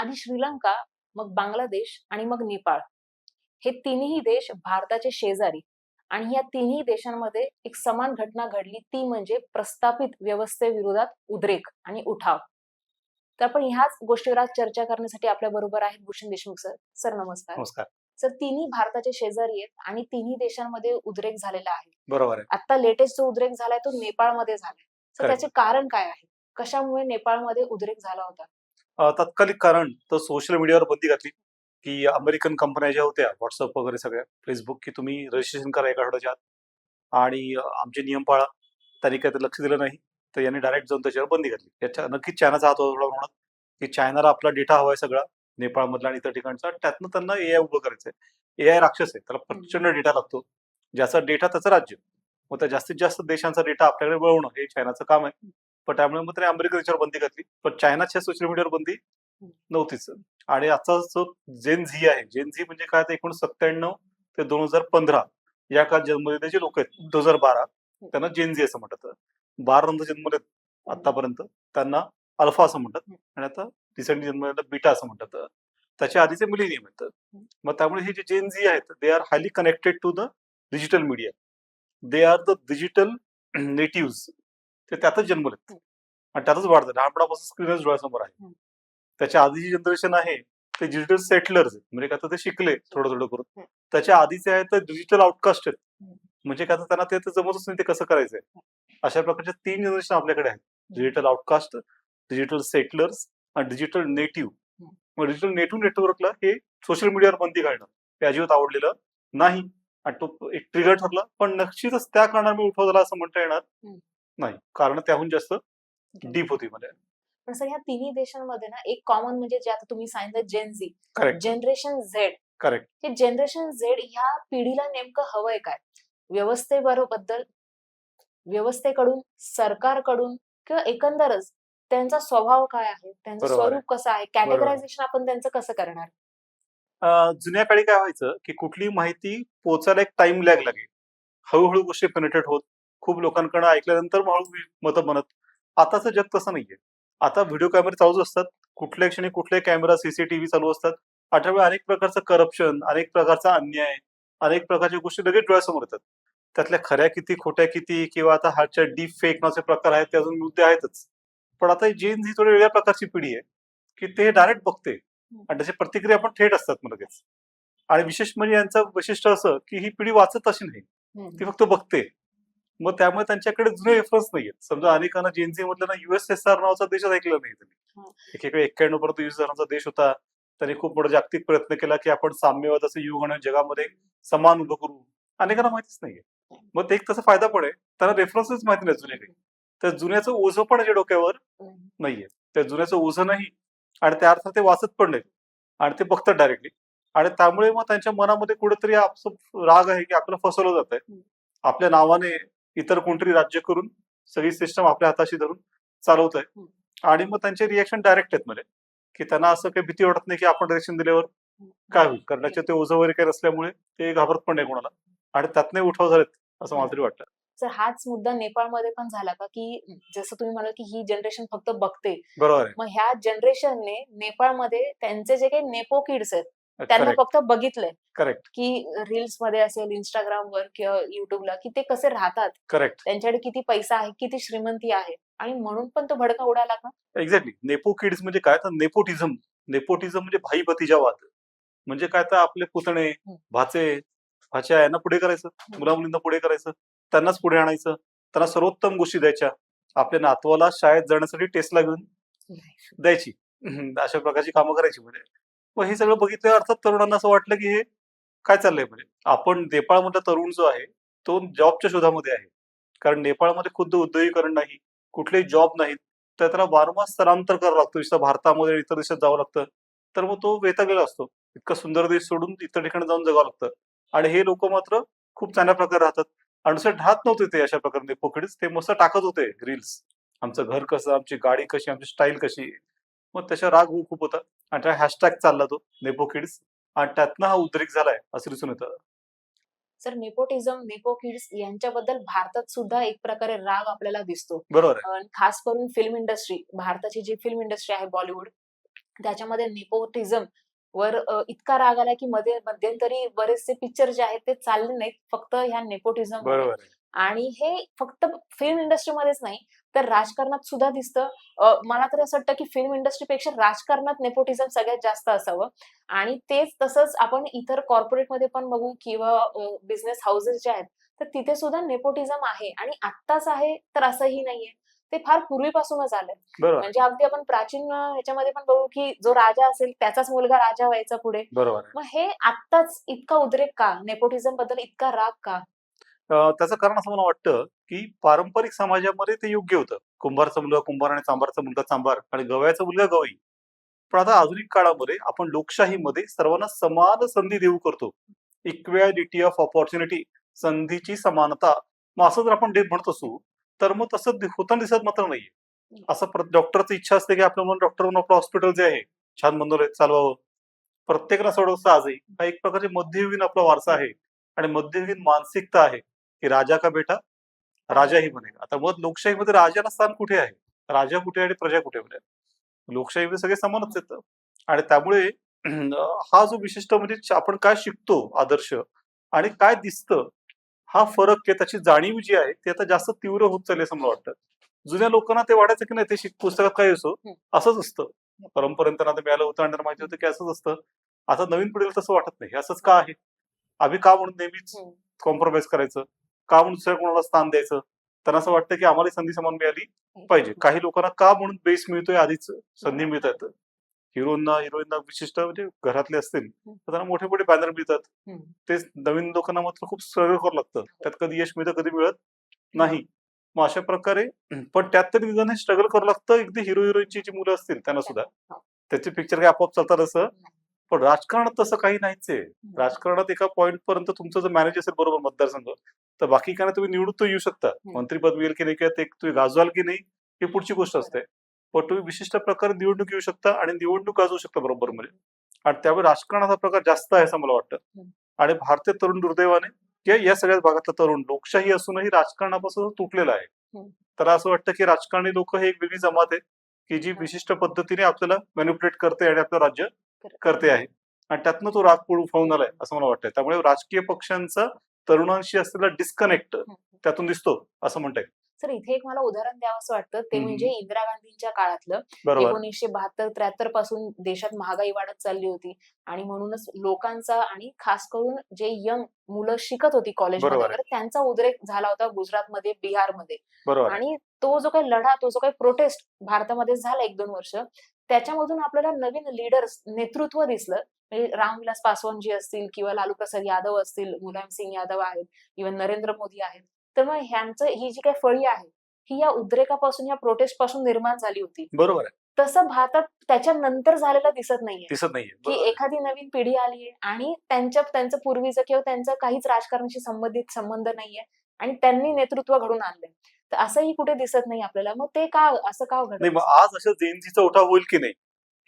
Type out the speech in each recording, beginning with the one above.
आधी श्रीलंका, मग बांगलादेश आणि मग नेपाळ हे तिन्ही देश भारताचे शेजारी आणि या तिन्ही देशांमध्ये एक समान घटना घडली ती म्हणजे प्रस्थापित व्यवस्थेविरोधात उद्रेक आणि उठाव. तर आपण ह्याच गोष्टीवर आज चर्चा करण्यासाठी आपल्या बरोबर आहेत भूषण देशमुख सर. सर नमस्कार. नमस्कार. सर तिन्ही भारताचे शेजारी आहेत आणि तिन्ही देशांमध्ये उद्रेक झालेला आहे. बरोबर आहे. आता लेटेस्ट जो उद्रेक झालाय तो नेपाळमध्ये झालाय. तर करेक्ट. त्याचे कारण काय आहे? कशामुळे नेपाळमध्ये उद्रेक झाला होता? तात्कालिक कारण तर सोशल मीडियावर बंदी घातली, की अमेरिकन कंपन्या ज्या होत्या WhatsApp वगैरे सगळ्या, Facebook, की तुम्ही रजिस्ट्रेशन करा एका आठवड्याच्या आत आणि आमचे नियम पाळा. त्यांनी काही ते लक्ष दिलं नाही, तर यांनी डायरेक्ट जाऊन त्याच्यावर बंदी घातली. त्याच्या नक्कीच चायनाचा हात होता थोडा प्रमाणात, की चायनाला आपला डेटा हवाय सगळा, नेपाळमधला आणि इतर ठिकाणचा. त्यातनं त्यांना एआय उभं करायचंय. एआय राक्षस आहे. त्याला प्रचंड डेटा लागतो. ज्याचा डेटा त्याचं राज्य. मग त्या जास्तीत जास्त देशांचा डेटा आपल्याकडे वळवणं हे चायनाचं काम आहे. पण त्यामुळे मग त्याने अमेरिका त्याच्यावर बंदी घातली. पण चायनाच्या सोशल मीडियावर बंदी नव्हतीच. आणि आजचा जो जेन झी आहे, जेन झी म्हणजे काय, तर 1997 ते 2015 या काळात जन्मलेले जे लोक आहेत, 2012 त्यांना जेन झी असं म्हणतात. 12 नंतर जन्मलेत आतापर्यंत त्यांना अल्फा असं म्हणतात आणि आता रिसेंटली जन्मलेला बीटा असं म्हणतात. त्याच्या आधीचे मिलेनियम आहेत. मग त्यामुळे हे जे जेन झी आहेत, they are highly connected to the digital media. They are the digital native. ते त्यातच जन्मलेत आणि त्यातच वाढतात. लहानपणापासून स्क्रीनच डोळ्यासमोर आहे. त्याच्या आधीची जनरेशन आहे ते डिजिटल सेटलर्स म्हणजे काय, तर ते शिकले थोडं थोडं करून. त्याच्या आधीचे आहेत तर डिजिटल आउटकास्ट आहेत, म्हणजे काय, तर त्यांना ते जमतच नाही ते कसं करायचंय. अशा प्रकारच्या 3 जनरेशन आपल्याकडे आहेत. डिजिटल आउटकास्ट, डिजिटल सेटलर्स आणि डिजिटल नेटिव्ह. मग डिजिटल नेटिव्ह नेटवर्कला हे सोशल मीडियावर बंदी घालणं ते अजिबात आवडलेलं नाही आणि तो एक ट्रिगर ठरला. पण निश्चितच त्या कारणाने उठाव झाला असं म्हणता येणार नाही, कारण त्याहून जास्त डीप होती मध्ये. पण सर ह्या तिन्ही देशांमध्ये ना एक कॉमन म्हणजे जे आता तुम्ही सांगितलं Gen Z, correct. Generation Z. Correct. हे जनरेशन झेड ह्या पिढीला नेमकं हवंय काय? व्यवस्थेबद्दल, व्यवस्थेकडून, सरकारकडून किंवा एकंदरच त्यांचा स्वभाव काय आहे? त्यांचं बरोबर आहे. स्वरूप कसं आहे? बरोबर आहे. कॅटेगरायझेशन आपण त्यांचं कसं करणार? जुन्या काळी काय व्हायचं, की कुठली माहिती पोहोचायला एक टाइम लॅग लागे. हळूहळू गोष्टी पेनिट्रेट होत, खूप लोकांकडे ऐकल्यानंतर मग हळू मतं बनत. आताचं जग तसं नाहीये. आता व्हिडिओ कॅमेरे चालूच असतात. कुठल्या क्षणी कुठले कॅमेरा, सीसीटीव्ही चालू असतात. अशा वेळी अनेक प्रकारचं करप्शन, अनेक प्रकारचा अन्याय, अनेक प्रकारच्या गोष्टी लगेच डोळ्यासमोर येतात. त्यातल्या खऱ्या किती, खोट्या किती किंवा आता हाच्या डीप फेक नावाचे प्रकार आहेत, ते अजून मुद्दे आहेतच. पण आता जेन झी थोडी वेगळ्या प्रकारची पिढी आहे, की ते डायरेक्ट बघते आणि त्याची प्रतिक्रिया पण थेट असतात मग लगेच. आणि विशेष म्हणजे यांचं वैशिष्ट्य असं, की ही पिढी वाचत अशी नाही, ती फक्त बघते. मग त्यामुळे त्यांच्याकडे जुने रेफरन्स नाहीयेत. समजा अनेकांना जेन झी मधलं ना USSR नावाचा देशच ऐकलं नाही त्यांनी. एकीकडे 91 पर्यंत USSRचा देश होता. त्यांनी खूप मोठा जागतिक प्रयत्न केला, की आपण साम्यवादाचं युग आणि जगामध्ये समान उभं करू. अनेकांना माहितीच नाहीये. मग ते एक तसा फायदा पण आहे. त्यांना रेफरन्सच माहिती नाही जुने काही. तर जुन्याचं ओझं पण याच्या डोक्यावर नाहीये. त्या जुन्याचं ओझं नाही आणि त्या अर्थात ते वाचत पण नाही आणि ते बघतात डायरेक्टली. आणि त्यामुळे मग त्यांच्या मनामध्ये कुठेतरी राग आहे, की आपल्याला फसवलं जातंय. आपल्या नावाने इतर कोणतरी राज्य करून सगळी सिस्टम आपल्या हाताशी धरून चालवत आहे. आणि मग त्यांचे रिएक्शन डायरेक्ट आहेत मध्ये, की त्यांना असं काही भीती वाटत नाही, की आपण डायरेक्शन दिल्यावर काय होईल. करण्याचे ते ओझं वगैरे काही नसल्यामुळे ते घाबरत पण नाही कोणाला आणि त्यातने उठाव झालेत असं मला तरी वाटतं. सर हाच मुद्दा नेपाळमध्ये पण झाला का, की जसं तुम्ही म्हणाल, की ही जनरेशन फक्त बघते. बरोबर आहे. मग ह्या जनरेशनने नेपाळमध्ये त्यांचे जे काही नेपो किड्स आहेत त्यांना करेक्ट. फक्त बघितलंय, करेक्ट. की रील्स मध्ये असेल, Instagramवर किंवा YouTubeला, की ते कसे राहतात, करेक्ट. त्यांच्याकडे किती पैसा आहे, किती श्रीमंती आहे आणि म्हणून पण तो भडका उडाला का? एक्झॅक्टली. नेपो किड्स म्हणजे काय, तर नेपोटिझम. नेपोटिझम म्हणजे भाई भतीजावाद. म्हणजे काय, तर आपले पुतणे, भाचे, भाच्या यांना पुढे करायचं, मुला-मुलींना पुढे करायचं, त्यांनाच पुढे आणायचं, त्यांना सर्वोत्तम गोष्टी द्यायच्या. आपल्या नातवाला शाळेत जाण्यासाठी टेस्ला घेऊन द्यायची. अशा प्रकारची कामं करायची म्हणजे. मग हे सगळं बघितल्यावर अर्थात तरुणांना असं वाटलं, की हे काय चाललंय म्हणजे. आपण नेपाळमधला तरुण जो आहे, तो जॉबच्या शोधामध्ये आहे. कारण नेपाळमध्ये खुद्द उद्योगीकरण नाही, कुठलेही जॉब नाहीत. तर त्याला वारंवार स्थलांतर करावं लागतं. जसं भारतामध्ये इतर देशात जावं लागतं. तर मग तो वैतागलेला असतो. इतका सुंदर देश सोडून इतर ठिकाणी जाऊन जगावं लागतं. आणि हे लोक मात्र खूप चांगल्या प्रकारे राहतात. आणि नुसतं राहत नव्हते ते अशा प्रकारे नेपोकिड्स. ते मस्त टाकत होते रील्स. आमचं घर कसं, आमची गाडी कशी, आमची स्टाईल कशी. मग त्याचा राग खूप होता आणि त्या हॅशटॅग चालला तो नेपोकिड्स आणि त्यातनं हा उद्रेक झालाय असं दिसून येतं. सर नेपोटिझम, नेपो किड्स यांच्याबद्दल भारतात सुद्धा एक प्रकारे राग आपल्याला दिसतो. बरोबर आहे. खास करून फिल्म इंडस्ट्री, भारताची जी फिल्म इंडस्ट्री आहे बॉलिवूड, त्याच्यामध्ये नेपोटिझम वर इतका राग आला की मध्यंतरी बरेचसे पिक्चर जे आहेत ते चालले नाहीत फक्त ह्या नेपोटिझममुळे. बरोबर आहे. आणि हे फक्त फिल्म इंडस्ट्रीमध्येच नाही तर राजकारणात सुद्धा दिसतं. मला तर असं वाटतं की फिल्म इंडस्ट्रीपेक्षा राजकारणात नेपोटिझम सगळ्यात जास्त असावं. आणि तेच तसंच आपण इतर कॉर्पोरेटमध्ये पण बघू किंवा बिझनेस हाऊसेस जे आहेत, तर तिथे सुद्धा नेपोटिझम आहे आणि आत्ताच आहे तर असंही नाहीये. ते फार पूर्वीपासूनच आलंय. बरोबर आहे. म्हणजे अगदी आपण प्राचीन ह्याच्यामध्ये पण बघू की जो राजा असेल त्याचाच मुलगा राजा व्हायचा पुढे. बरोबर आहे. मग हे आत्ताच इतका उद्रेक का? नेपोटिझम बद्दल इतका राग का? त्याचं कारण असं मला वाटतं, की पारंपरिक समाजामध्ये ते योग्य होतं. कुंभारचा मुलगा कुंभार आणि चांभारचा मुलगा चांभार आणि गवयाचा मुलगा गवई. पण आता आधुनिक काळामध्ये आपण लोकशाहीमध्ये सर्वांना समान संधी देऊ करतो. इक्वॅलिटी ऑफ अपॉर्च्युनिटी, संधीची समानता. मग असं जर आपण म्हणत असू, तर मग तसं होताना दिसत मात्र नाहीये. असं डॉक्टरची इच्छा असते, की आपल्या मुलाला डॉक्टर म्हणून आपलं हॉस्पिटल जे आहे, छान मनोरे चालवावं. प्रत्येकाला असं वाटतं आजही हा एक प्रकारचे मध्ययुगीन आपला वारसा आहे आणि मध्ययुगीन मानसिकता आहे, की राजा का बेटा राजाही बनेगा. आता मग लोकशाहीमध्ये राजाला स्थान कुठे आहे? राजा कुठे आहे आणि प्रजा कुठे आहे? लोकशाहीमध्ये सगळे समानच आहेत. आणि त्यामुळे हा जो विशिष्ट म्हणजे आपण काय शिकतो आदर्श आणि काय दिसतं, हा फरक आहे त्याची जाणीव जी आहे ती आता जास्त तीव्र होत चालली असं मला वाटतं. जुन्या लोकांना ते वाटायचं की नाही ते पुस्तकात काय असो असंच असतं. परंपरेने त्यांना ते मिळालं होतं आणि त्यांना माहिती होतं की असंच असतं. आता नवीन पिढीला तसं वाटत नाही. हे असंच का आहे? आम्ही का म्हणून नेहमीच कॉम्प्रोमाइज करायचं? का म्हणून दुसऱ्या कोणाला स्थान द्यायचं? त्यांना असं वाटतं की आम्हाला संधी समान मिळाली पाहिजे. काही लोकांना का म्हणून बेस मिळतोय आधीच संधी मिळतात. हिरोईनना विशिष्ट म्हणजे घरातले असतील तर त्यांना मोठे मोठे बॅनर मिळतात. तेच नवीन लोकांना मात्र खूप स्ट्रगल करावं लागतं. त्यात कधी यश मिळतं, कधी मिळत नाही. मग अशा प्रकारे पण त्यात तरी निदान हे स्ट्रगल करावं लागतं. अगदी हिरो हिरोईनची जी मुलं असतील त्यांना सुद्धा. त्याचे पिक्चर काही आपोआप चालतात असं. पण राजकारणात तसं काही नाहीच आहे. राजकारणात एका पॉइंट पर्यंत तुमचं जर मॅनेज असेल बरोबर मतदारसंघ, तर बाकी काय नाही तुम्ही निवडून तर येऊ शकता. मंत्रीपद मिळेल की नाही किंवा ते तुम्ही गाजवाल की नाही ही पुढची गोष्ट असते. पण तुम्ही विशिष्ट प्रकारे निवडणूक येऊ शकता आणि निवडणूक गाजवू शकता बरोबर म्हणजे. आणि त्यामुळे राजकारणाचा प्रकार जास्त आहे असं मला वाटतं. आणि भारतीय तरुण दुर्दैवाने किंवा या सगळ्याच भागातला तरुण लोकशाही असूनही राजकारणापासून तुटलेला आहे. त्याला असं वाटतं की राजकारणी लोक हे एक वेगळी जमात आहे की जी विशिष्ट पद्धतीने आपल्याला मॅनिप्युलेट करते आणि आपलं राज्य करते आहे. आणि त्यातनं तो राग उफाळून आलाय असं मला वाटतंय. त्यामुळे राजकीय पक्षांचा तरुणांशी असलेला डिस्कनेक्ट त्यातून दिसतो असं म्हणता येईल. सर इथे एक मला उदाहरण द्यावंसं वाटतं ते म्हणजे इंदिरा गांधींच्या काळातलं. बरोबर. 1972-73 पासून देशात महागाई वाढत चालली होती आणि म्हणूनच लोकांचा आणि खास करून जे यंग मुलं शिकत होती कॉलेजमध्ये बरोबर आहे. वगैरे त्यांचा उद्रेक झाला होता गुजरातमध्ये, बिहारमध्ये. बरोबर आहे. आणि तो जो काही लढा, तो जो काही प्रोटेस्ट भारतामध्ये झाला 1-2 वर्ष, त्याच्यामधून आपल्याला नवीन लीडर्स, नेतृत्व दिसलं. म्हणजे रामविलास पासवान जी असतील किंवा लालू प्रसाद यादव असतील, मुलायम सिंग यादव आहेत, इव्हन नरेंद्र मोदी आहेत. तर मग ह्यांचं ही जी काही फळी आहे, ही या उद्रेकापासून, या प्रोटेस्ट पासून निर्माण झाली होती. बरोबर आहे. तसं भारतात त्याच्यानंतर झालेलं दिसत नाहीये. दिसत नाहीये. की एखादी नवीन पिढी आलीये आणि त्यांचं पूर्वीचं किंवा त्यांचं काहीच राजकारणाशी संबंधित संबंध नाहीये आणि त्यांनी नेतृत्व घडवून आणलंय. तर असंही कुठे दिसत नाही आपल्याला. मग ते का असं का घडत नाही मग असेल? आज अशा जेनझीचा उठाव होईल की नाही,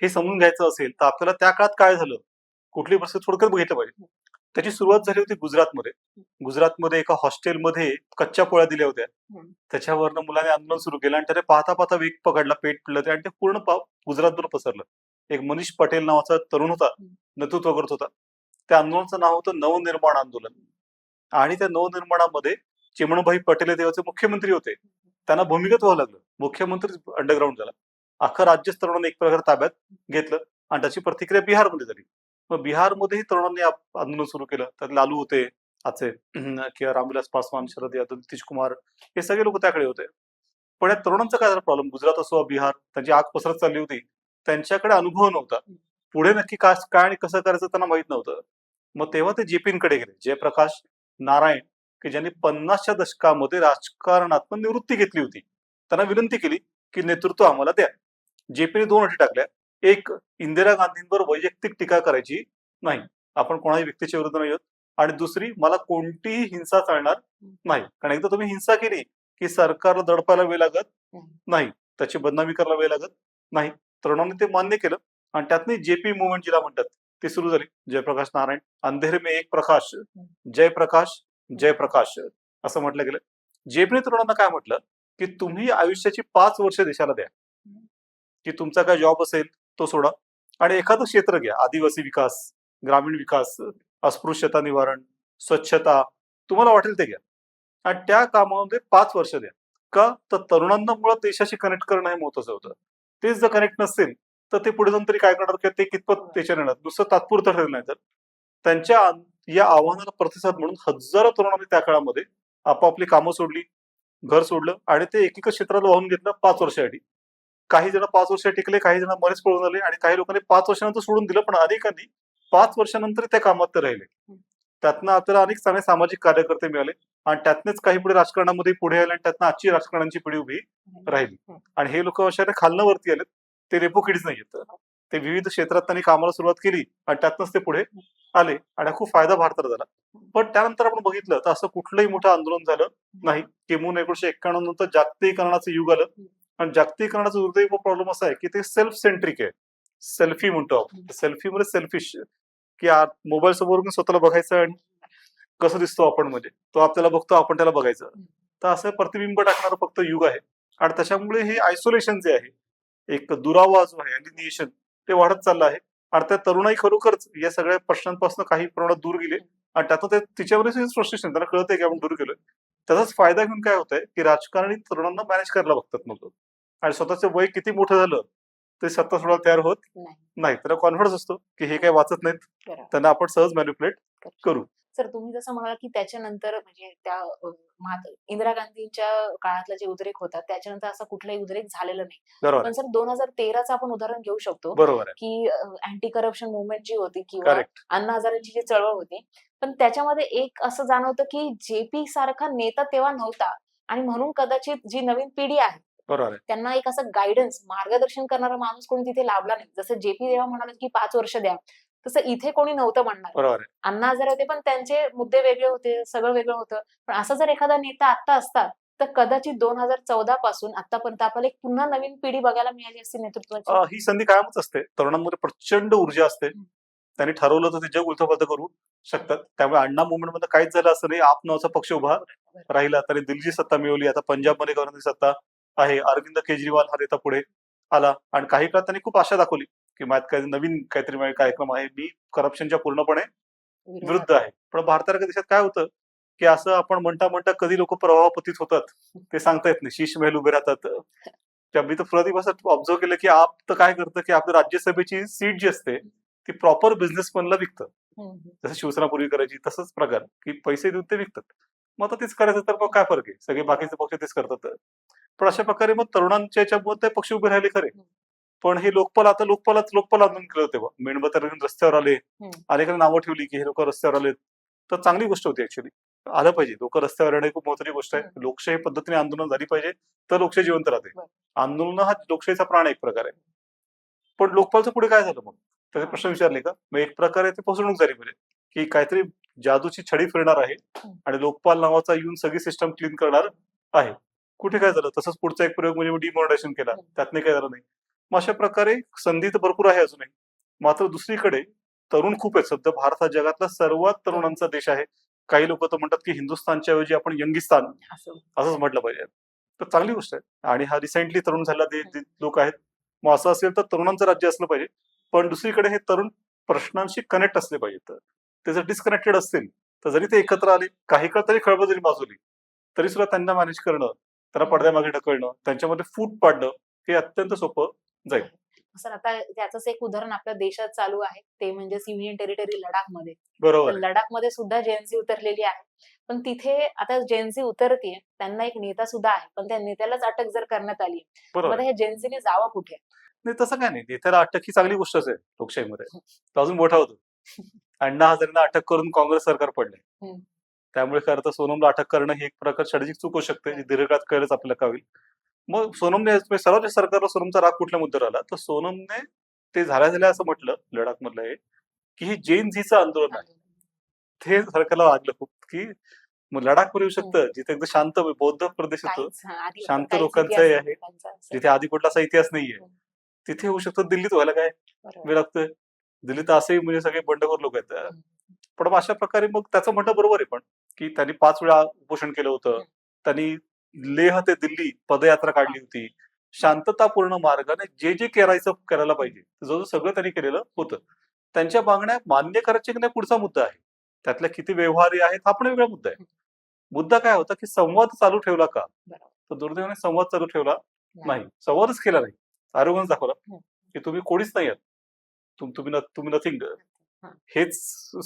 हे समजून घ्यायचं असेल, तर आपल्याला त्या काळात काय झालं, कुठली परिस्थिती थोडक्यात बघितलं पाहिजे. त्याची सुरुवात झाली होती गुजरातमध्ये. गुजरातमध्ये एका हॉस्टेलमध्ये कच्च्या पोळ्या दिल्या होत्या. त्याच्यावरनं मुलांनी आंदोलन सुरू केलं आणि त्याने पाहता पाहता वेग पकडला, पेट पिळलं आणि ते पूर्ण गुजरातभर पसरलं. एक मनीष पटेल नावाचा तरुण होता, नेतृत्व करत होता. त्या आंदोलनाचं नाव होतं नवनिर्माण आंदोलन. आणि त्या नवनिर्माणामध्ये चिमणभाई पटेल हे तेव्हाचे मुख्यमंत्री होते. त्यांना भूमिगत व्हावं लागलं. मुख्यमंत्री अंडरग्राऊंड झाला. अख्खं राज्यच तरुणांनी एक प्रकारे ताब्यात घेतलं आणि त्याची प्रतिक्रिया बिहारमध्ये झाली. मग बिहारमध्येही तरुणांनी आंदोलन सुरू केलं. त्यात लालू होते आजचे किंवा रामविलास पासवान, शरद यादव, नितीश कुमार हे सगळे लोक त्याकडे होते. पण या तरुणांचा काय झाला प्रॉब्लेम, गुजरात असो बिहार, त्यांची आग पसरत चालली होती. त्यांच्याकडे अनुभव नव्हता. पुढे नक्की काय आणि कसं करायचं त्यांना माहित नव्हतं. मग तेव्हा ते जेपींकडे गेले. जयप्रकाश नारायण की ज्यांनी 50च्या दशकामध्ये राजकारणातून निवृत्ती घेतली होती. त्यांना विनंती केली की नेतृत्व आम्हाला द्या. जेपीने 2 अटी टाकल्या. एक, इंदिरा गांधींवर वैयक्तिक टीका करायची नाही. आपण कोणाही व्यक्तीच्या विरुद्ध नाही आहोत. आणि दुसरी, मला कोणतीही हिंसा चालणार नाही. कारण एकदा तुम्ही हिंसा केली की सरकारला दडपायला वेळ लागत नाही. त्याची बदनामी करायला वेळ लागत नाही. तरुणांनी ते मान्य केलं आणि त्यातनी जेपी मुव्हमेंट जिला म्हणतात ती सुरू झाली. जयप्रकाश नारायण, अंधेरे में एक प्रकाश, जयप्रकाश जयप्रकाश असं म्हटलं गेलं. जेपीने तरुणांना काय म्हटलं की तुम्ही आयुष्याची 5 वर्ष देशाला द्या. की तुमचा काय जॉब असेल तो सोडा. आणि एखादं क्षेत्र घ्या, आदिवासी विकास, ग्रामीण विकास, अस्पृश्यता निवारण, स्वच्छता, तुम्हाला वाटेल ते घ्या आणि त्या कामामध्ये 5 वर्ष द्या. का? तर तरुणांना मुळात देशाशी कनेक्ट करणं हे महत्वाचं होतं. तेच जर कनेक्ट नसतील तर ते पुढे जाऊन तरी काय करणार, किंवा ते कितपत त्याच्या येणार, नुसतं तात्पुरतं ठरेल. नाही तर त्यांच्या या आव्हानाला प्रतिसाद म्हणून हजारो तरुणांनी त्या काळामध्ये आपापली कामं सोडली, घर सोडलं आणि ते एकेका क्षेत्राला वाहून घेतलं 5 वर्षासाठी. काही जण 5 वर्ष टिकले, काही जण बरेच पळून आले आणि काही लोकांनी 5 वर्षानंतर सोडून दिलं, पण अनेकांनी 5 वर्षानंतर त्या कामात ते राहिले. त्यातनं आपल्याला अनेक चांगले सामाजिक कार्यकर्ते मिळाले आणि त्यातनेच काही पुढे राजकारणामध्ये पुढे आले आणि त्यातनं आजची राजकारणाची पिढी उभी राहिली. आणि हे लोक अशा खालनं वरती आलेत, ते रेपो किड्स नाही आहेत. ते विविध क्षेत्रात त्यांनी कामाला सुरुवात केली आणि त्यातनंच ते पुढे आले आणि खूप फायदा भारताला झाला. पण त्यानंतर आपण बघितलं तर असं कुठलंही मोठं आंदोलन झालं नाही. किमून 1991 नंतर जागतिकीकरणाचं युग आलं आणि जागतिकीकरणाचा दुर्दैव प्रॉब्लेम असा आहे की ते सेल्फ सेंट्रिक आहे. सेल्फी म्हणतो आपण, सेल्फी मध्ये सेल्फिश, की मोबाईल समोर स्वतःला बघायचं आणि कसं दिसतो आपण, म्हणजे तो आपल्याला बघतो, आपण त्याला बघायचं. तर असं प्रतिबिंब टाकणारं फक्त युग आहे आणि त्याच्यामुळे हे आयसोलेशन जे आहे, एक दुरावा जो आहे, अलिनिएशन, ते वाढत चाललं आहे आणि त्या तरुणाई खरोखरच या सगळ्या प्रश्नांपासून काही प्रमाणात दूर गेले आणि त्यातून ते तिच्यावरच फ्रस्ट्रेशन, त्यांना कळतंय की आपण दूर गेलोय. त्याचाच फायदा घेऊन काय होतंय की राजकारणी तरुणांना मॅनेज करायला बघतात मग आणि स्वतःचं वय किती मोठं झालं ते सत्ता सोडायला तयार होत नाही. त्यांना कॉन्फिडन्स असतो की हे काही वाचत नाहीत, त्यांना आपण सहज मॅनिप्युलेट करू. सर, तुम्ही जसं म्हणाला की त्याच्यानंतर म्हणजे त्या इंदिरा गांधींच्या काळातला जे उद्रेक होता त्याच्यानंतर असा कुठलाही उद्रेक झालेला नाही. बरोबर पण आहे. सर 2013च आपण उदाहरण घेऊ शकतो बरोबर आहे. की अँटी करप्शन मुवमेंट जी होती किंवा करेक्ट. अण्णा हजारेंची जी चळवळ होती, पण त्याच्यामध्ये एक असं जाणवतं की जेपी सारखा नेता तेव्हा नव्हता आणि म्हणून कदाचित जी नवीन पिढी आहे बरोबर आहे. त्यांना एक असं गाईडन्स, मार्गदर्शन करणारा माणूस कोणी तिथे लाभला नाही. जसं जेपी तेव्हा म्हणाले की 5 वर्ष द्या, तसं इथे कोणी नव्हतं म्हणणार. बरोबर आहे. अण्णा हजारे होते पण त्यांचे मुद्दे वेगळे होते, सगळं वेगळं होतं. पण असा जर एखादा नेता आत्ता असता, तर कदाचित 2014 पासून आतापर्यंत आपल्याला एक पुन्हा नवीन पिढी बघायला मिळाली असती नेतृत्वाची. ही संधी कायमच असते. तरुणांमध्ये प्रचंड ऊर्जा असते. त्यांनी ठरवलं तर ते जग उलथं करू शकतात. त्यामुळे अण्णा मुवमेंट मध्ये काहीच झालं असं नाही. आप नावाचा पक्ष उभा राहिला, त्यांनी दिल्लीची सत्ता मिळवली. आता पंजाबमध्ये गव्हर्नरची सत्ता आहे. अरविंद केजरीवाल हा नेता पुढे आला आणि काही काळ त्यांनी खूप आशा दाखवली की माझ्यात काही नवीन काहीतरी माझा कार्यक्रम आहे, मी करप्शनच्या पूर्णपणे विरुद्ध आहे. पण भारतासारख्या देशात काय होतं की असं आपण म्हणता म्हणता कधी लोक प्रवाहपतीत होतात ते सांगता येत नाही. शीश महल उभे राहतात. मी तर प्रतिभासात ऑब्झर्व केलं की आप तर काय करतं की आपल्या राज्यसभेची सीट जी असते ती प्रॉपर बिझनेसमॅनला विकतं. जसं शिवसेना पूर्वी करायची तसंच प्रकार की पैसे देऊन ते विकतात. मग आता तेच करायचं तर मग काय फरक आहे, सगळे बाकीचे पक्ष तेच करतात. पण अशा प्रकारे मग तरुणांच्या याच्यामुळे ते पक्ष उभे राहिले खरे. पण हे लोकपाल, आता लोकपाल आंदोलन केलं तेव्हा मेणबत्त्या घेऊन रस्त्यावर आले, अनेकांनी नावं ठेवली की हे लोक रस्त्यावर आलेत. तर चांगली गोष्ट होती ऍक्च्युली, आलं पाहिजे. लोक रस्त्यावर येणं खूप महत्वाची गोष्ट आहे. लोकशाही पद्धतीने आंदोलन झाली पाहिजे तर लोकशाही जिवंत राहते. आंदोलन हा लोकशाहीचा प्राण एक प्रकार आहे. पण लोकपालचं पुढे काय झालं मग, त्याचे प्रश्न विचारले का? मग एक प्रकारे ते फसवणूक झाली म्हणजे की काहीतरी जादूची छडी फिरणार आहे आणि लोकपाल नावाचा येऊन सगळी सिस्टम क्लीन करणार आहे. कुठे काय झालं? तसंच पुढचा एक प्रयोग म्हणजे डिमॉनिटायझेशन केला, त्यातने काय झालं नाही. मग अशा प्रकारे संधी तर भरपूर आहे अजूनही. मात्र दुसरीकडे तरुण खूप आहेत. सध्या भारत हा जगातला सर्वात तरुणांचा देश आहे. काही लोक तर म्हणतात की हिंदुस्थानच्या ऐवजी आपण यंगिस्तान असंच म्हटलं पाहिजे. तर चांगली गोष्ट आहे आणि हा रिसेंटली तरुण झालेला लोक आहेत. मग असं असेल तर तरुणांचं राज्य असलं पाहिजे. पण दुसरीकडे हे तरुण प्रश्नांशी कनेक्ट असले पाहिजेत. ते जर डिस्कनेक्टेड असतील तर जरी ते एकत्र आले, काही काळ तरी खळबळ जरी माजवली, तरी सुद्धा त्यांना मॅनेज करणं, त्यांना पडद्यामागे ढकलणं, त्यांच्यामध्ये फूट पाडणं हे अत्यंत सोपं जाईल. सर, आता त्याचंच एक उदाहरण आपल्या देशात चालू आहे, ते म्हणजे युनियन टेरिटरी लडाखमध्ये. तर बरोबर. लडाखमध्ये सुद्धा जेएनझी उतरलेली आहे. पण तिथे आता जेएनझी उतरतीये, त्यांना एक नेता सुद्धा आहे, पण त्या नेत्यालाच अटक जर करण्यात आली, मग बरोबर. आता हे जेएनझीने जावं कुठे? नाही तसं काय नाही. नेत्याला अटक ही चांगली गोष्टच आहे लोकशाहीमध्ये. तो अजून मोठा होतो. अण्णा हजारेंना अटक करून काँग्रेस सरकार पडलंय. त्यामुळे खरं तर सोनमला अटक करणं ही एक प्रकार शारीरिक चूक होऊ शकते, जी दीर्घकाळात कळलंच आपल्याला का होईल. मग सोनमने सर्वात जास्त सरकारला सोनमचा राग कुठल्या मुद्द्यावर आला, तर सोनमने ते झाल्या असं म्हटलं लडाख मधलं हे की हे जैन झीचं आंदोलन आहे. ते सरकारला वाटलं खूप की मग लडाखवर येऊ शकतं, जिथे एकदम शांत बौद्ध प्रदेश येतो, शांत लोकांचं आहे, जिथे आधी कुठला असा इतिहास नाहीये, तिथे होऊ शकतं. दिल्लीत व्हायला काय वेळ लागतोय? दिल्लीत असंही म्हणजे सगळे बंडखोर लोक आहेत. पण मग अशा प्रकारे मग त्याचं म्हणणं बरोबर आहे पण की त्यांनी 5 वेळा उपोषण केलं होतं. त्यांनी लेह ते दिल्ली पदयात्रा काढली होती. शांततापूर्ण मार्गाने जे जे करायला पाहिजे जो सगळं त्यांनी केलेलं होतं. त्यांच्या मागण्या मान्य करायच्या की नाही पुढचा मुद्दा आहे. त्यातल्या किती व्यवहार्य आहेत हा पण वेगळा मुद्दा आहे. मुद्दा काय होता की संवाद चालू ठेवला का? बरोबर. तर दुर्दैवाने संवाद चालू ठेवला नाही. नाही. संवादच केला नाही. आरोग्यच दाखवला हं. की तुम्ही कोणीच नाही आहात. तुम्ही नथिंग. हं. हेच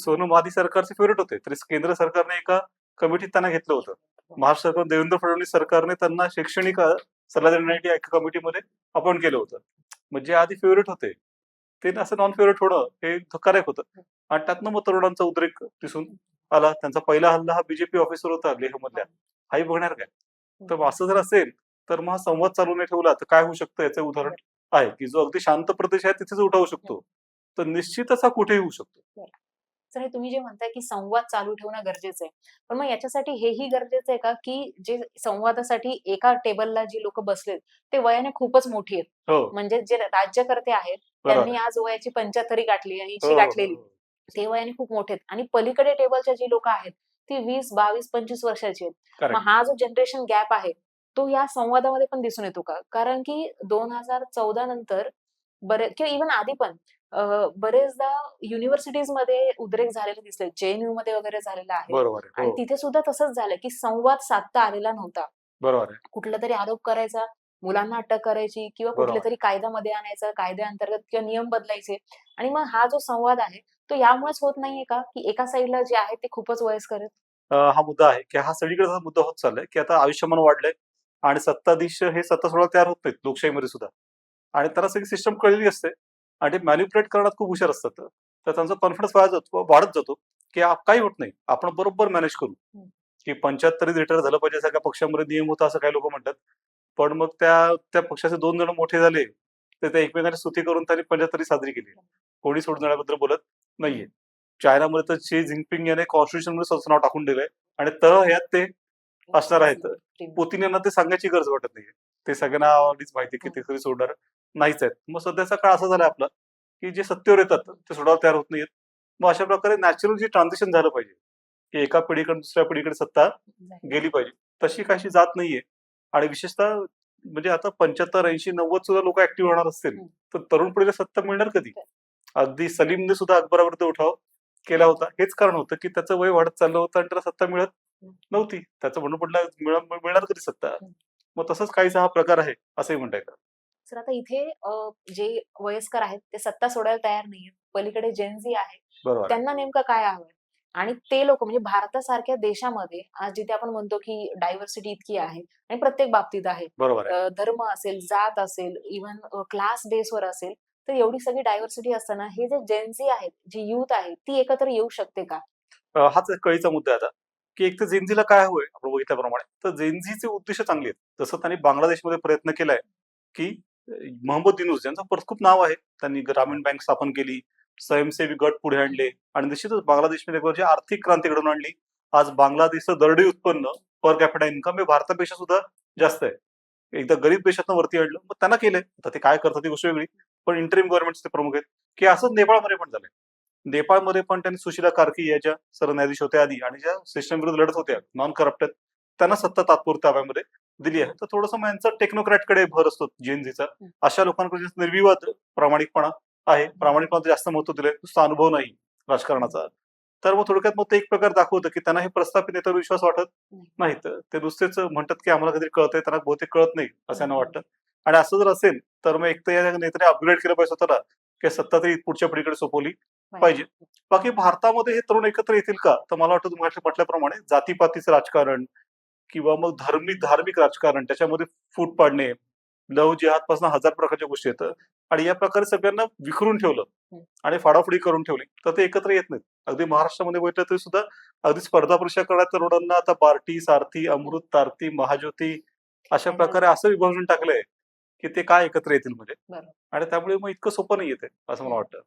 सोनम वादी सरकारचे फेव्हरेट होते. तरी केंद्र सरकारने एका कमिटीत त्यांना घेतलं होतं. महाराष्ट्र सरकार देवेंद्र फडणवीस सरकारने त्यांना शैक्षणिक सल्ला देण्यासाठी एका कमिटीमध्ये अपॉइंट केलं होतं. म्हणजे आधी फेव्हरेट होते. ते असं नॉन फेव्हरेट होणं हे धक्कादायक होतं. आणि त्यातनं मग तरुणांचा उद्रेक दिसून आला. त्यांचा पहिला हल्ला हा बीजेपी ऑफिसर होता लेहमधल्या. हाही बघणार काय? तर मग असं जर असेल तर मग हा संवाद चालू नाही ठेवला तर काय होऊ शकतं याचं उदाहरण आहे की जो अगदी शांत प्रदेश आहे तिथेच उठावू शकतो. तर निश्चितच हा कुठेही होऊ शकतो. तर हे तुम्ही जे म्हणताय की संवाद चालू ठेवणं गरजेचं आहे. पण मग याच्यासाठी हेही गरजेचं आहे का, की जे संवादासाठी एका टेबलला जी लोकं बसलेत, ते वयाने खूपच मोठी आहेत. हो. म्हणजे जे राज्यकर्ते आहेत, बरोबर त्यांनी आहे. आज वयाची 75 गाठली, 80 हो, हो, गाठलेली. हो. ते वयाने खूप मोठे आहेत आणि पलीकडे टेबलच्या जी लोकं आहेत, ती 20, 22, 25 वर्षाची आहेत. मग करेक्ट. हा जो जनरेशन गॅप आहे, तो या संवादामध्ये पण दिसून येतो का? कारण की 2014 नंतर किंवा इव्हन आधी पण बरेचदा युनिव्हर्सिटीजमध्ये उद्रेक झालेले दिसले. जे-एन-यूमध्ये वगैरे झालेला आहे बरोबर आहे. आणि हो. तिथे सुद्धा तसंच झालं, की संवाद साधता आलेला नव्हता. बरोबर आहे. कुठलातरी आरोप करायचा, मुलांना अटक करायची किंवा बरोबर आहे. कुठल्यातरी कायद्यामध्ये आणायचं, कायद्याअंतर्गत किंवा नियम बदलायचे आणि मग हा जो संवाद आहे, तो यामुळेच होत नाहीये का, की एका साइडला जे आहे ते खूपच वयस्कर आहेत? हा मुद्दा आहे की हा सगळीकडेचा मुद्दा होत चाललाय की आता आयुष्यमान वाढलंय आणि सत्ताधीश हे सत्ता सोडायला तयार होत नाहीत लोकशाहीमध्ये सुद्धा. आणि त्यांना सगळी सिस्टम कळलेली असते आणि ते मॅनिप्युलेट करण्यात खूप हुशार असतात. तर त्यांचा कॉन्फिडन्स वाढत जातो की काही होत नाही. आपण बरोबर मॅनेज करू. हं. की 75 रिटायर झालं पाहिजे सगळ्या पक्षामध्ये नियम होता असं काही लोक म्हणतात. पण मग त्या पक्षाचे 2 जण मोठे झाले, तर ते एकमेकांची स्तुती करून त्यांनी 75 साजरी केली. कोणी सोडून जाण्याबद्दल बोलत नाहीये. चायनामध्ये तर शी जिनपिंग याने कॉन्स्टिट्यूशनमध्ये स्वतःचं नाव टाकून दिलंय आणि ह्यात ते असणार आहेत. पुतीन यांना ते सांगायची गरज वाटत नाहीये. ते सगळ्यांना आधीच माहिती की ते कधी सोडणार नाहीच आहेत. मग सध्याचा काळ असा झालाय आपला, की जे सत्तेवर येतात ते सोडायला तयार होत नाहीयेत. मग अशा प्रकारे नॅचरल जे ट्रान्झिशन झालं पाहिजे, की एका पिढीकडून दुसऱ्या पिढीकडे सत्ता गेली पाहिजे. तशी काहीशी जात नाहीये आणि विशेषतः म्हणजे आता 75, 80, 90 सुद्धा लोकं ॲक्टिव्ह होणार असतील, तर तरुण पिढीला सत्ता मिळणार कधी? अगदी सलीमने सुद्धा अकबराविरुद्ध उठाव केला होता. हेच कारण होतं, की त्याचं वय वाढत चाललं होतं आणि त्याला सत्ता मिळत नव्हती. त्याचं म्हणणं पडलं मिळणार कधी सत्ता? मग तसंच काहीसा हा प्रकार आहे, असंही म्हणता येतं. तर आता इथे जे वयस्कर आहेत ते सत्ता सोडायला तयार नाहीयेत. पलीकडे जेन झी आहे. बरोबर आहे. त्यांना नेमकं काय हवंय? आणि ते लोकं म्हणजे भारतासारख्या देशामध्ये आज जिथे आपण म्हणतो की डायव्हर्सिटी इतकी आहे आणि प्रत्येक बाबतीत आहे. बरोबर आहे. धर्म असेल, जात असेल, इव्हन क्लास बेसवर असेल, तर एवढी सगळी डायव्हर्सिटी असताना हे जे जेन झी आहेत, जी यूथ आहे, ती एकत्र येऊ शकते का? हाच एक कळीचा मुद्दा आहे आता, की एक तर जेन काय हवंय आपण बघितल्याप्रमाणे, तर जेन उद्दिष्ट चांगली आहेत. जसं त्यांनी बांगलादेशमध्ये प्रयत्न केलाय, की मोहम्मद युनूस ज्यांचं खूप नाव आहे. त्यांनी ग्रामीण बँक स्थापन केली, स्वयंसेवी गट पुढे आणले आणि निश्चितच बांगलादेशमध्ये एक आर्थिक क्रांती घडवून आणली. आज बांगलादेशचं दरडी उत्पन्न पर कॅपिटा इन्कम हे भारतापेक्षा सुद्धा जास्त आहे. एकदा गरीब देशातनं वरती आणलं, मग त्यांना केलंय. आता ते काय करतात ती गोष्ट वेगळी. पण इंटरिम गव्हर्नमेंटचे ते प्रमुख आहेत, की असंच नेपाळमध्ये पण झालंय. नेपाळमध्ये पण त्यांनी सुशीला कार्की याच्या सरन्यायाधीश होत्या आधी आणि ज्या सिस्टम विरुद्ध लढत होत्या, नॉन करप्टेड त्यांना सत्ता तात्पुरत्या ताब्यामध्ये दिली आहे. तर थोडंसं मग यांचा टेक्नोक्रॅटकडे भर असतो जेएनझीचा. अशा लोकांकडे जास्त निर्विवाद प्रामाणिकपणा आहे. प्रामाणिकपणाला जास्त महत्त्व दिलंय. नुसता अनुभव नाही राजकारणाचा. तर मग थोडक्यात मग ते एक प्रकार दाखवतं, की त्यांना हे प्रस्थापित नेत्यावर विश्वास वाटत नाही. तर ते नुसतेच म्हणतात, की आम्हाला काहीतरी कळतंय, त्यांना बहुतेक कळत नाही असं त्यांना वाटतं. आणि असं जर असेल, तर मग एक तर या नेत्याने अपग्रेड केलं पाहिजे स्वतःला, की सत्ता तरी पुढच्या पिढीकडे सोपवली पाहिजे. बाकी भारतामध्ये हे तरुण एकत्र येतील का? तर मला वाटतं तुम्ही म्हटल्याप्रमाणे जातीपातीचं राजकारण किंवा मग धार्मिक राजकारण त्याच्यामध्ये फूट पाडणे, लव्ह जिहादपासून हजार प्रकारच्या गोष्टी येतात आणि या प्रकारे सगळ्यांना विखरून ठेवलं आणि फाडाफोडी करून ठेवली, तर ते एकत्र येत नाहीत. अगदी महाराष्ट्रामध्ये बघितलं तरी सुद्धा अगदी स्पर्धा परीक्षा करणाऱ्या तरुणांना आता पार्टी, सारथी, अमृत, तारती, महाज्योती अशा प्रकारे असं विभाजन टाकलंय, की ते काय एकत्र येतील म्हणजे बरोबर. आणि त्यामुळे मग इतकं सोपं नाहीये ते, असं मला वाटतं.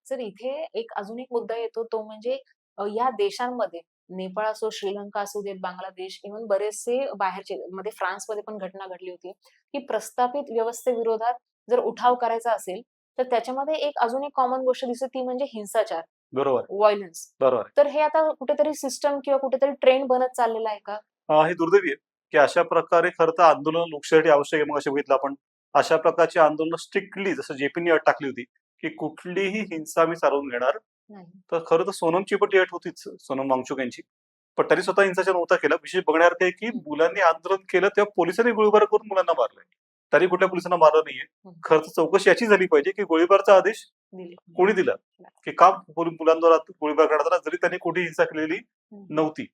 सर इथे एक अजून एक मुद्दा येतो तो म्हणजे या देशांमध्ये नेपाळ असो, श्रीलंका असू देत, बांगलादेश इव्हन बरेचसे बाहेरचे मध्ये फ्रान्समध्ये पण घटना घडली होती, की प्रस्थापित व्यवस्थेविरोधात जर उठाव करायचा असेल, तर त्याच्यामध्ये एक अजून एक कॉमन गोष्ट दिसते ती म्हणजे हिंसाचार, बरोबर, व्हायलन्स. बरोबर. तर हे आता कुठेतरी सिस्टम किंवा कुठेतरी ट्रेंड बनत चाललेला आहे का? हे दुर्दैवी आहे, की अशा प्रकारे खरं तर आंदोलन लोकशाहीसाठी आवश्यक आहे. मगाशी बघितलं आपण अशा प्रकारची आंदोलनं स्ट्रिक्टली जसं जेपींनी अट टाकली होती की कुठलीही हिंसा मी चालवून घेणार. नाही. तर खरं तर सोनमची पण ती अट होतीच, सोनम वांगचुक यांची. पण त्यांनी स्वतः हिंसाचार नव्हता केला. विशेष बघण्यासारखं आहे की हं. मुलांनी आंदोलन केलं तेव्हा पोलिसांनी गोळीबार करून मुलांना मारलंय. तरी कुठल्या पोलिसांना मारलं नाहीये. हं. खरं तर चौकशी याची झाली पाहिजे की गोळीबारचा आदेश दिली. कोणी दिला, की का मुलांवर गोळीबार करण्यात आला जरी त्यांनी कुठे हिंसा केलेली हं. नव्हती.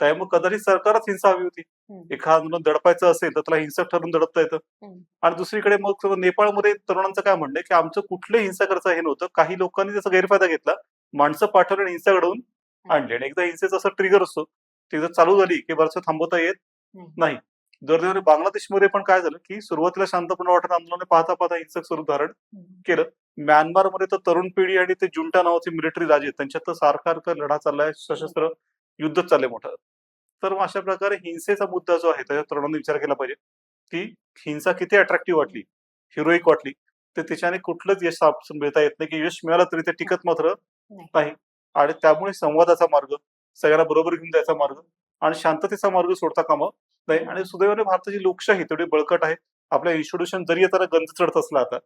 त्यामुळे कदाचित सरकारच हिंसा हवी होती. हं. एखादं आंदोलन दडपायचं असेल तर त्याला हिंसक ठरून दडपता येतं. हं. आणि दुसरीकडे मग नेपाळमध्ये तरुणांचं काय म्हणणं आहे की आमचं कुठलं हिंसा करायचं हे नव्हतं. काही लोकांनी त्याचा गैरफायदा घेतला. माणसं पाठवली आणि हिंसा घडवून आणली. आणि एकदा हिंसेचा असा ट्रिगर असतो, ती जर चालू झाली की बरंचसं थांबवता येत नाही. नाही. दुर्दैवाने बांगलादेशमध्ये पण काय झालं की सुरुवातीला शांतपणे वाटत आंदोलन पाहता पाहता हिंसक स्वरूप धारण हं. केलं. म्यानमारमध्ये तर तरुण पिढी आणि ते जुंटा नावाचे मिलिटरी राजे त्यांच्यात तर सारखा लढा चाललाय, सशस्त्र युद्ध चाललंय मोठं. तर मग अशा प्रकारे हिंसेचा मुद्दा जो आहे त्याच्या तरुणांनी विचार केला पाहिजे की हिंसा किती अट्रॅक्टिव्ह वाटली, हिरोईक वाटली, तर त्याच्याने कुठलंच यश मिळता येत नाही, की यश मिळालं तरी ते टिकत मात्र नाही. नाही. आणि त्यामुळे संवादाचा मार्ग, सगळ्यांना बरोबर घेऊन जायचा मार्ग आणि शांततेचा मार्ग सोडता कामा नाही. आणि सुदैवाने भारताची लोकशाही तेवढी बळकट आहे. आपल्या इन्स्टिट्यूशन जरी आता गंज चढत असला आता,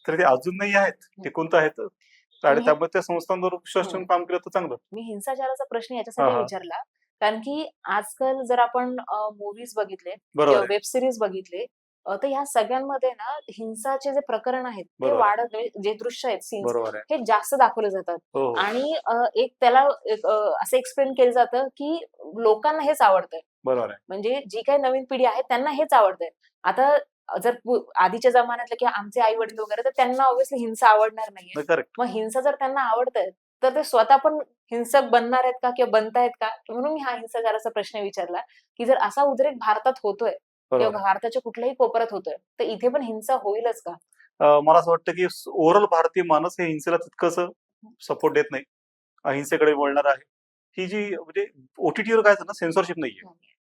तरी ते अजूनही आहेत, टिकून तर आहेत. आणि तुम्ही त्यामुळे त्या संस्थांवर विश्वास ठेवून काम केलं तर चांगलं. मी हिंसाचाराचा प्रश्न हां, याच्यासाठी हां. विचारला कारण की आजकाल जर आपण मूव्हीज बघितले बरोबर किंवा आहे. वेब सिरीज बघितले तर ह्या सगळ्यांमध्ये ना हिंसाचे जे प्रकरण आहेत ते बरोबर आहे. वाढत जे दृश्य आहेत सीन्स बरोबर आहे. हे जास्त दाखवले जातात. हो, हो. आणि एक त्याला असं एक्सप्लेन केलं जातं की लोकांना हेच आवडतंय. बरोबर आहे. म्हणजे जी काही नवीन पिढी आहे त्यांना हेच आवडतंय. आता जर आधीच्या जमान्यातले किंवा आमचे आई वडील वगैरे तर त्यांना ऑब्व्हियसली हिंसा आवडणार नाहीये. नाही, करेक्ट. मग हिंसा जर त्यांना आवडतंय तर ते स्वतः पण हिंसक बनणार आहेत का किंवा बनतायत का? म्हणून मी हा हिंसाचाराचा प्रश्न विचारला, की जर असा उद्रेक भारतात होतोय किंवा बरोबर आहे. भारताच्या कुठल्याही कोपऱ्यात होतोय, तर इथे पण हिंसा होईलच का? मला असं वाटतं की ओव्हरऑल भारतीय माणूस हे हिंसेला तितकंसं सपोर्ट देत नाही. अहिंसेकडे वळणार आहे. ही जी म्हणजे ओ-टी-टीवर काय झालं सेन्सॉरशिप नाहीये.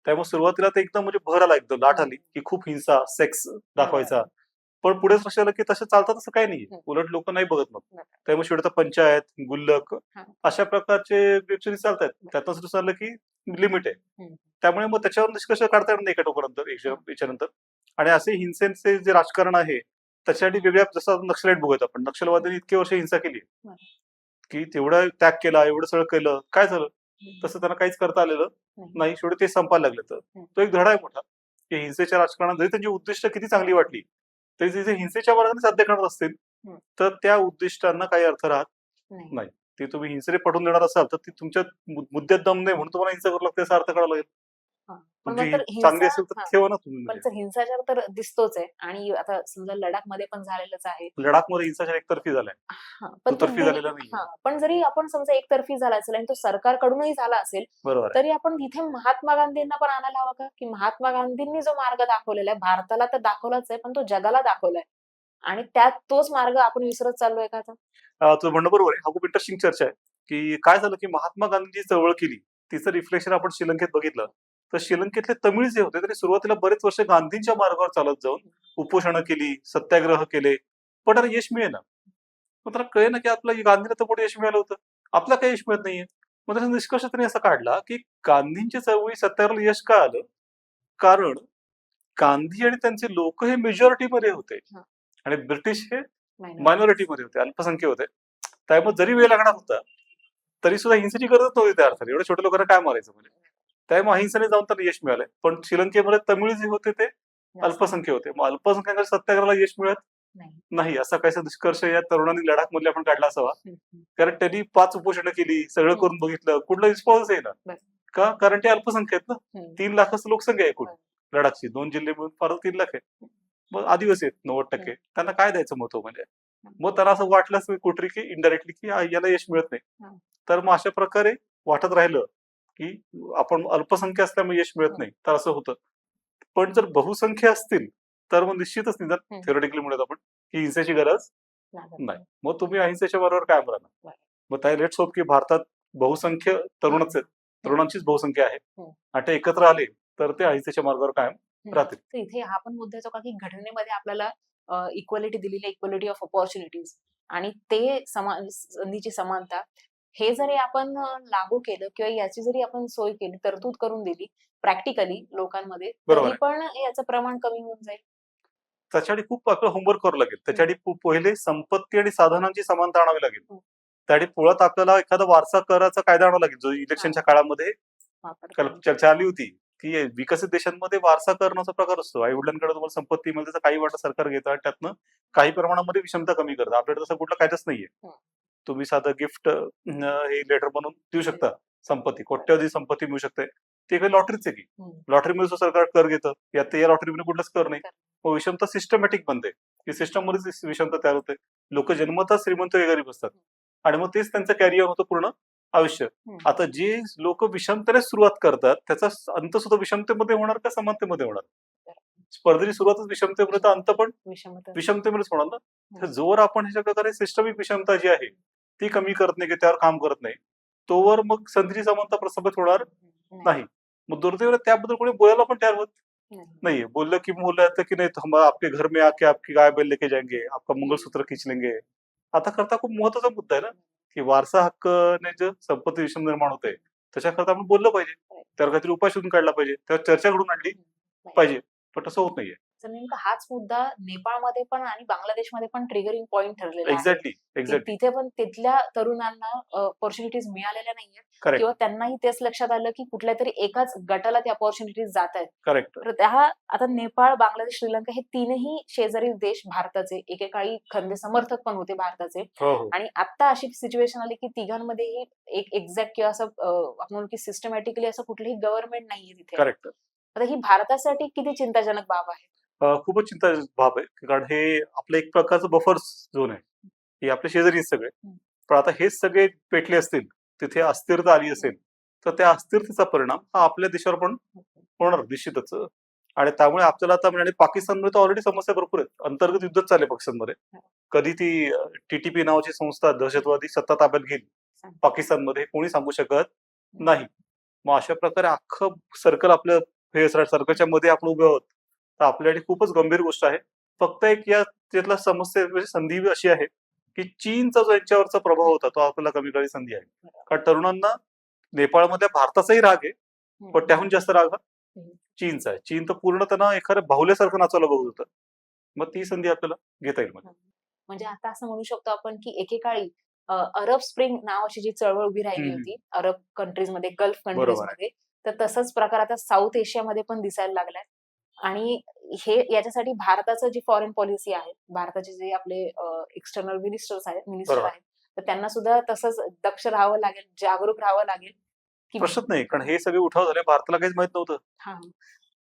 त्यामुळे सुरुवातीला ते एकदम म्हणजे भर आला, एकदम लाट आली, की खूप हिंसा, सेक्स दाखवायचा. पण पुढे लक्षात आलं की तसं चालतं तसं काही नाहीये. हं. उलट लोकं नाही बघत मग. नाही. त्यामुळे शेवटी आता पंचायत, गुल्लक हां. अशा प्रकारचे वेब सीरीज चालतायत. त्यातनं सुद्धा चाललं की लिमिट आहे. हं. त्यामुळे मग त्याच्यावर निष्कर्ष काढता येणार नाही एका टोकानंतर याच्यानंतर. आणि असे हिंसेचे जे राजकारण आहे, त्याच्यासाठी वेगळ्या जसं नक्षलाईट बघूयात आपण. नक्षलवाद्यांनी इतकी वर्ष हिंसा केली, बरं. की तेवढा त्याग केला, एवढं सगळं केलं. काय झालं? हं. तसं त्यांना काहीच करता आलेलं नाही. नाही. शेवटी ते संपायला लागले तर. हं. तो एक धडा आहे मोठा, की हिंसेच्या राजकारणात जरी त्यांची उद्दिष्ट किती चांगली वाटली, तरी ते जे हिंसेच्या मार्गाने साध्य करणार असतील, हं. तर त्या उद्दिष्टांना काही अर्थ राहत नाही. नाही. ते तुम्ही हिंसेने पटवून देणार असाल, तर ती तुमच्या मुद्द्यात दम नाही म्हणून तुम्हाला हिंसा करावी लागते याचा अर्थ काढावा लागेल. हां. पण तुमची मग तर चांगली हिंसा असेल तर हां. ठेवा ना तुम्ही पण म्हणजे. जर हिंसाचार तर दिसतोच आहे आणि आता समजा लडाखमध्ये पण झालेलंच आहे. लडाखमध्ये हिंसाचार एकतर्फी झालाय. हां, पण तो दुतर्फी झालेला नाहीये. हां, पण जरी आपण समजा एकतर्फी झाला असेल आणि तो सरकारकडूनही झाला असेल, बरोबर आहे. तरी आपण तिथे महात्मा गांधींना पण आणायला हवं का? की महात्मा गांधींनी जो मार्ग दाखवलेला आहे, भारताला तर दाखवलाच आहे, पण तो जगाला दाखवलाय आणि त्यात तोच मार्ग आपण विसरत चाललोय का आता? तुझं म्हणणं बरोबर आहे. हा खूप इंटरेस्टिंग चर्चा आहे, की काय झालं, की महात्मा गांधींची चळवळ केली. तिचं रिफ्लेक्शन आपण श्रीलंकेत बघितलं. तर श्रीलंकेतले तमिळ जे होते, तरी सुरुवातीला बरेच वर्ष गांधींच्या मार्गावर चालत जाऊन उपोषणं केली, सत्याग्रह केले. पण त्याला यश मिळेना. मग त्याला कळेना, की आपलं गांधींना तर मोठं यश मिळालं होतं. आपल्याला काही यश मिळत नाहीये. मग त्याचा निष्कर्ष त्यांनी असा काढला, की गांधींच्या चळवळी सत्याग्रहाला यश का आलं? कारण गांधी आणि त्यांचे लोक हे मेजॉरिटीमध्ये होते हां. आणि ब्रिटिश हे मायनॉरिटी. मायनॉरिटीमध्ये होते, अल्पसंख्य होते. त्यामुळे जरी वेळ लागणार होता, तरी सुद्धा हिंसेची गरजच नव्हती त्या अर्थाने. एवढ्या छोट्या लोकांना काय मारायचं म्हणजे. त्यामुळे अहिंसेने जाऊन त्यांना यश मिळालंय. पण श्रीलंकेमध्ये तमिळ जे होते ते जास्त अल्पसंख्य होते. मग अल्पसंख्याकांच्या सत्याग्रहाला यश मिळत नाही. नाही, असा काहीसा निष्कर्ष या तरुणांनी लडाखमधले आपण काढला असावा. हं, हं. कारण त्यांनी 5 उपोषणं केली, सगळं करून बघितलं. कुठला रिस्पॉन्स येईना. बरं. का? कारण ते अल्पसंख्य आहेत ना. हं. 3 लाखाची लोकसंख्या आहे एकूण बरं. लडाखची. 2 जिल्हे मिळून फार 3 लाख आहे. मग आदिवासी आहेत 90%. त्यांना काय द्यायचं महत्व म्हणजे? मग त्यांना असं वाटलंच कुठेतरी की इनडायरेक्टली की याला यश मिळत नाही. हां. तर मग अशा प्रकारे वाटत राहिलं, की आपण अल्पसंख्य असल्यामुळे यश मिळत नाही. तर असं होतं. पण जर बहुसंख्य असतील, तर मग निश्चितच निदान हं. थिअरेटिकली म्हणूयात आपण, की हिंसेची गरज लागत नाही. नाही. मग तुम्ही अहिंसेच्या बरोबर कायम राहणार. बरं. मग त्या लेट्स होप की भारतात बहुसंख्य तरुणच आहेत. तरुणांचीच बहुसंख्या आहे. हं. आणि ते एकत्र आले, तर ते अहिंसेच्या मार्गावर कायम राहतील. तर इथे हा पण मुद्दा येतो का की घटनेमध्ये आपल्याला इक्वालिटी दिलेली आहे, इक्वालिटी ऑफ अपॉर्च्युनिटीज आणि ते संधीची समानता हे जरी आपण लागू केलं किंवा याची जरी आपण सोय केली, तरतूद करून दिली प्रॅक्टिकली लोकांमध्ये, बरोबर तरी आहे. पण याचं प्रमाण कमी होऊन जाईल. त्याच्यासाठी खूप आपलं होमवर्क करावं लागेल. त्याच्यासाठी पहिले संपत्ती आणि साधनांची समानता आणावी लागेल. हं. त्यासाठी मुळात आपल्याला एखादा वारसा कराचा कायदा आणावा लागेल, जो इलेक्शनच्या काळामध्ये वापर चर्चा आली होती, की विकसित देशांमध्ये वारसा करण्याचा प्रकार असतो. आई-वडिलांकडे तुम्हाला संपत्ती मिळते, त्याचा काही वाटा सरकार घेतं आणि त्यातनं काही प्रमाणामध्ये विषमता कमी करतं. आपल्याकडे तसा कुठला कायदाच नाहीये. हं. तुम्ही साधं गिफ्ट हे लेटर बनवून देऊ शकता संपत्ती. कोट्यवधी संपत्ती मिळू शकते. ते काही लॉटरीच आहे की. हं. लॉटरीमध्ये सरकार कर घेतं. या लॉटरीमध्ये कुठलंच कर नाही. मग विषमता सिस्टमॅटिक बनते. की सिस्टममध्येच विषमता तयार होते. लोक जन्मतःच श्रीमंत हे गरीब असतात. आणि मग तेच त्यांचं कॅरियर होतं पूर्ण आयुष्य. हं. आता जे लोक विषमतेने सुरुवात करतात, त्याचा अंत सुद्धा विषमतेमध्ये होणार का समानतेमध्ये होणार? स्पर्धेची सुरुवातच विषमतेपर्यंत, अंत पण विषमता विषमतेमध्येच होणार ना. तर हं. जोवर आपण ह्याच्या प्रकारे सिस्टमिक विषमता जी आहे ती कमी करत नाही, की त्यावर काम करत नाही, तोवर मग संधीची समानता प्रस्थापित होणार नाही. मग दुर्दैवाने त्याबद्दल कोणी बोलायला पण तयार होत नाही. नाहीये. बोललं की बोललं जातं की नाही, हम आपके घर में आके आपकी गाय बैल लेके जाएंगे, आपका मंगलसूत्र खींच लेंगे. आता करता खूप महत्वाचा मुद्दा आहे ना, की वारसा हक्कने जे संपत्ती विषम निर्माण होते, त्याच्याकरता आपण बोललं पाहिजे. त्यावर काहीतरी उपाय शोधून काढला पाहिजे. त्यावर चर्चा घडून आणली पाहिजे. पण तसं होत नाहीये. तर नेमका हाच मुद्दा नेपाळमध्ये पण आणि बांगलादेशमध्ये पण ट्रिगरिंग पॉइंट ठरलेला आहे. एक्झॅक्टली, की एक्झॅक्टली. तिथे पण तिथल्या तरुणांना अपॉर्च्युनिटीज मिळालेल्या नाहीयेत करेक्ट, किंवा त्यांनाही तेच लक्षात आलं की कुठल्या तरी एकाच गटाला त्या अपॉर्च्युनिटीज जात आहेत. करेक्ट. तर त्या आता नेपाळ, बांगलादेश, श्रीलंका हे तीनही शेजारील देश भारताचे एकेकाळी खंदे समर्थक पण होते भारताचे. हो, हो. आणि आता अशी सिच्युएशन आली की तिघांमध्येही एक एक्झॅक्ट किंवा असं आपण म्हणू की सिस्टमॅटिकली असं कुठलंही गव्हर्नमेंट नाहीये तिथे. करेक्ट. आता ही भारतासाठी किती चिंताजनक बाब आहे. खूपच चिंताजनक बाब आहे. कारण हे आपलं एक प्रकारचं बफर झोन आहे. हे आपले शेजारी आहेत सगळे. हं. पण आता हेच सगळे पेटले असतील, तिथे अस्थिरता आली असेल, तर त्या अस्थिरतेचा परिणाम हा आपल्या देशावर पण होणार निश्चितच. आणि त्यामुळे आपल्याला आता म्हणजे पाकिस्तानमध्ये तर ऑलरेडी समस्या भरपूर आहेत. अंतर्गत युद्धच चालले पाकिस्तानमध्ये. कधी ती टीटीपी नावाची संस्था दहशतवादी सत्ता ताब्यात घेईल पाकिस्तानमध्ये, कोणी सांगू शकत नाही. मग अशा प्रकारे अख्खं सर्कल आपलं हे सर्कलच्या मध्ये आपण उभे आहोत. तर आपल्यासाठी खूपच गंभीर गोष्ट आहे. फक्त एक या त्यातला समस्या म्हणजे संधी अशी आहे, की चीनचा जो यांच्यावरचा प्रभाव होता, तो आपल्याला कमी करायची संधी आहे. कारण तरुणांना नेपाळमध्ये भारताचाही राग आहे, पण त्याहून जास्त राग हा चीनचा आहे. चीन तर पूर्ण त्यांना एखाद्या बाहुल्यासारखं नाचायला बघत होतं. मग ती संधी आपल्याला घेता येईल. म्हणजे आता असं म्हणू शकतो आपण की एकेकाळी अरब स्प्रिंग नावाची जी चळवळ उभी राहिली हं, हं. होती अरब कंट्रीजमध्ये, गल्फ बरोबर आहे. कंट्रीजमध्ये, तर तसंच प्रकार आता साऊथ एशियामध्ये पण दिसायला लागलाय. आणि हे याच्यासाठी भारताचं जी फॉरेन पॉलिसी आहे, भारताचे जे आपले एक्सटर्नल मिनिस्टर बरोबर. आहेत, तर त्यांना सुद्धा तसंच दक्ष राहावं लागेल, जागरूक राहावं लागेल की प्रश्नच नाही. कारण हे सगळे उठाव झाले, भारताला काहीच माहित नव्हतं. हां.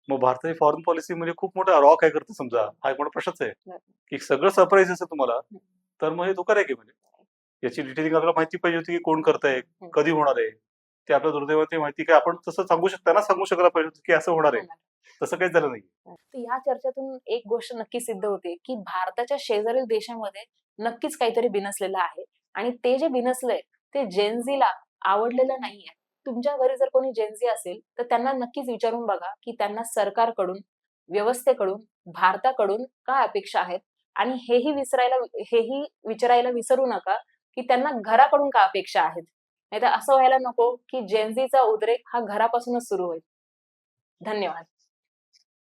मग भारताची फॉरेन पॉलिसी म्हणजे खूप मोठा रॉक आहे करते समजा. हा एक मोठा प्रश्नच आहे, की सगळं सरप्राईज असेल तुम्हाला, तर मग हे धोकादायक आहे म्हणजे. याची डिटेलिंग आपल्याला माहिती पाहिजे होती, की कोण करतंय, कधी होणार आहे. ते आपल्या दुर्दैवाने माहिती काय आपण तसं सांगू त्यांना सांगू शकायला पाहिजे होतं, की असं होणार आहे. तसं काहीच झालं नाही. तर या चर्चेतून एक गोष्ट नक्की सिद्ध होते, की भारताच्या शेजारील देशामध्ये नक्कीच काहीतरी बिनसलेलं आहे आणि ते जे बिनसलंय ते जेन झीला आवडलेलं नाहीये. तुमच्या घरी जर कोणी जेन झी असेल, तर त्यांना नक्कीच विचारून बघा, की त्यांना सरकारकडून, व्यवस्थेकडून, भारताकडून काय अपेक्षा आहेत आणि हेही विचारायला विसरू नका, की त्यांना घराकडून काय अपेक्षा आहेत. नाहीतर असं व्हायला नको, की जेन झीचा उद्रेक हा घरापासूनच सुरू होईल. धन्यवाद.